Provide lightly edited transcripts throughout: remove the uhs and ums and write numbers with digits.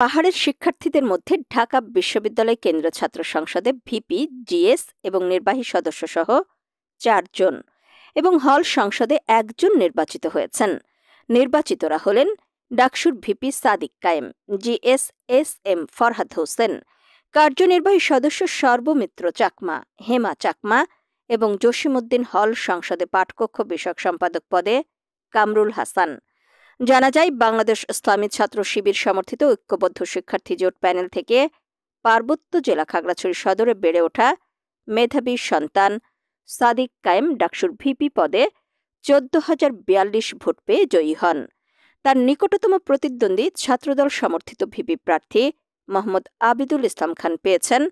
পাহাড়ের শিক্ষার্থীদের মধ্যে ঢাকা বিশ্ববিদ্যালয় কেন্দ্রীয় ছাত্র সংসদে ভিপি, জিএস এবং নির্বাহী সদস্য সহ 4 জন এবং হল সংসদে 1 জন নির্বাচিত হয়েছেন। নির্বাচিতরা হলেন ডাকসুর VP Sadiq Kayem, GS S M Farhad Hossain, কার্যনির্বাহী সদস্য সর্বমিত্র চাকমা, হেমা চাকমা এবং জসিমউদ্দিন হল সংসদে পাঠকক্ষ বিষয়ক সম্পাদক পদে কামরুল হাসান। জানা যায়, বাংলাদেশ ইসলামী ছাত্র শিবির সমর্থিত ঐক্যবদ্ধ শিক্ষার্থী জোট প্যানেল থেকে পার্বত্য জেলা খাগড়াছড়ি সদরে বেড়ে ওঠা মেধাবী সন্তান সাদিক কায়েম ডাকসুর ভিপি পদে 14,042 ভোট পেয়ে জয়ী হন। তার নিকটতম প্রতিদ্বন্দ্বী ছাত্রদল সমর্থিত ভিপি প্রার্থী মোহাম্মদ আবিদুল ইসলাম খান পেয়েছেন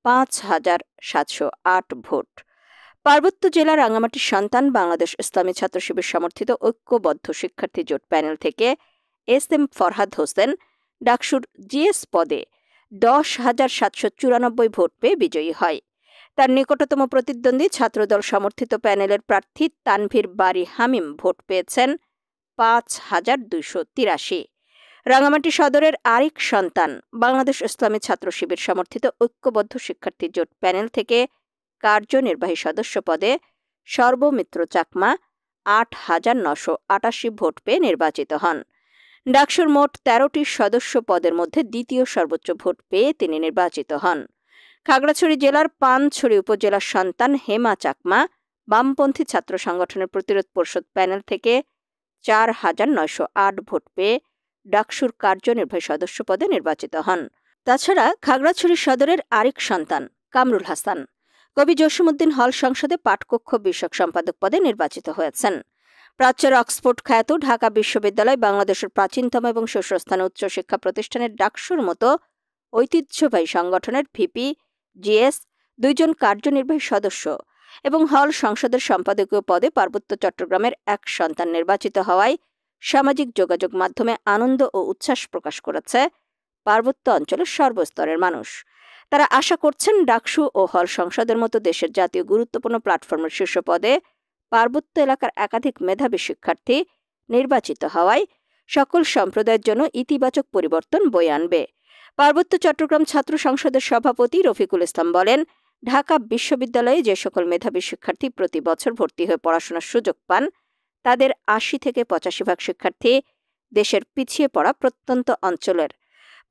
5,708 ভোট। পার্বত্য জেলা রাঙামাটির সন্তান বাংলাদেশ ইসলামী ছাত্র শিবির সমর্থিত ঐক্যবদ্ধ শিক্ষার্থী জোট প্যানেল থেকে এস এম ফরহাদ হোসেন ডাকসুর জিএস পদে 10,794 ভোট পেয়ে বিজয়ী হয়। তার নিকটতম প্রতিদ্বন্দ্বী ছাত্রদল সমর্থিত প্যানেলের প্রার্থী তানভীর বারী হামিম ভোট পেয়েছেন 5,283। রাঙামাটি সদরের আরেক সন্তান বাংলাদেশ ইসলামী ছাত্র শিবির সমর্থিত ঐক্যবদ্ধ শিক্ষার্থী জোট প্যানেল থেকে কার্যনির্বাহী সদস্য পদে সর্বমিত্র চাকমা 8,988 ভোট পেয়ে নির্বাচিত হন। ডাকসুর মোট 13টি সদস্য পদের মধ্যে দ্বিতীয় সর্বোচ্চ ভোট পেয়ে তিনি নির্বাচিত হন। খাগড়াছড়ি জেলার পানছড়ি উপজেলার সন্তান হেমা চাকমা বামপন্থী ছাত্র সংগঠনের প্রতিরোধ পরিষদ প্যানেল থেকে 4,908 ভোট পেয়ে ডাকসুর কার্যনির্বাহী সদস্য পদে নির্বাচিত হন। তাছাড়া খাগড়াছড়ি সদরের আরেক সন্তান কামরুল হাসান কবি জসিমউদ্দিন হল সংসদে পাঠকক্ষ বিষয়ক সম্পাদক পদে নির্বাচিত হয়েছেন। প্রাচ্যের অক্সফোর্ড খ্যাত ঢাকা বিশ্ববিদ্যালয় বাংলাদেশের প্রাচীনতম এবং শীর্ষস্থানীয় উচ্চশিক্ষা প্রতিষ্ঠানের ডাকসুর মতো ঐতিহ্যবাহী সংগঠনের ভিপি, জিএস, 2 জন কার্যনির্বাহী সদস্য এবং হল সংসদের সম্পাদকীয় পদে পার্বত্য চট্টগ্রামের এক সন্তান নির্বাচিত হওয়ায় সামাজিক যোগাযোগ মাধ্যমে আনন্দ ও উচ্ছ্বাস প্রকাশ করেছে পার্বত্য অঞ্চলের সর্বস্তরের মানুষ। তারা আশা করছেন ডাকসু ও হল সংসদের মতো দেশের জাতীয় গুরুত্বপূর্ণ প্ল্যাটফর্মের শীর্ষ পদে পার্বত্য এলাকার একাধিক মেধাবী শিক্ষার্থী নির্বাচিত হওয়ায় সকল সম্প্রদায়ের জন্য ইতিবাচক পরিবর্তন বয়ে আনবে। পার্বত্য চট্টগ্রাম ছাত্র সংসদের সভাপতি রফিকুল ইসলাম বলেন, ঢাকা বিশ্ববিদ্যালয়ে যে সকল মেধাবী শিক্ষার্থী প্রতি বছর ভর্তি হয়ে পড়াশোনার সুযোগ পান, তাদের 80 থেকে 85% শিক্ষার্থী দেশের পিছিয়ে পড়া প্রত্যন্ত অঞ্চলের।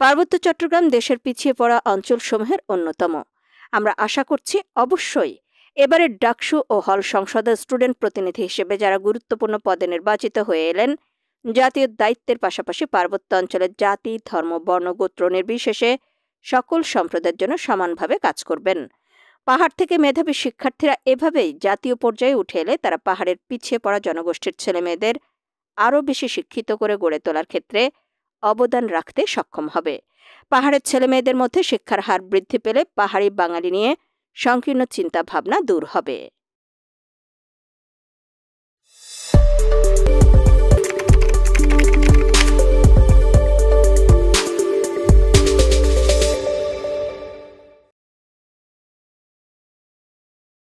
পার্বত্য চট্টগ্রাম দেশের পিছিয়ে পড়া অঞ্চলসমূহের অন্যতম। আমরা আশা করছি অবশ্যই এবারের ডাকসু ও হল সংসদের স্টুডেন্ট প্রতিনিধি হিসেবে যারা গুরুত্বপূর্ণ পদে নির্বাচিত হয়ে এলেন, জাতীয় দায়িত্বের পাশাপাশি পার্বত্য অঞ্চলের জাতি, ধর্ম, বর্ণ, গোত্র নির্বিশেষে সকল সম্প্রদায়ের জন্য সমানভাবে কাজ করবেন। পাহাড় থেকে মেধাবী শিক্ষার্থীরা এভাবেই জাতীয় পর্যায়ে উঠে এলে তারা পাহাড়ের পিছিয়ে পড়া জনগোষ্ঠীর ছেলেমেয়েদের আরও বেশি শিক্ষিত করে গড়ে তোলার ক্ষেত্রে অবদান রাখতে সক্ষম হবে। পাহাড়ের ছেলেমেয়েদের মধ্যে শিক্ষার হার বৃদ্ধি পেলে পাহাড়ি বাঙালি নিয়ে সংকীর্ণ চিন্তা ভাবনা দূর হবে।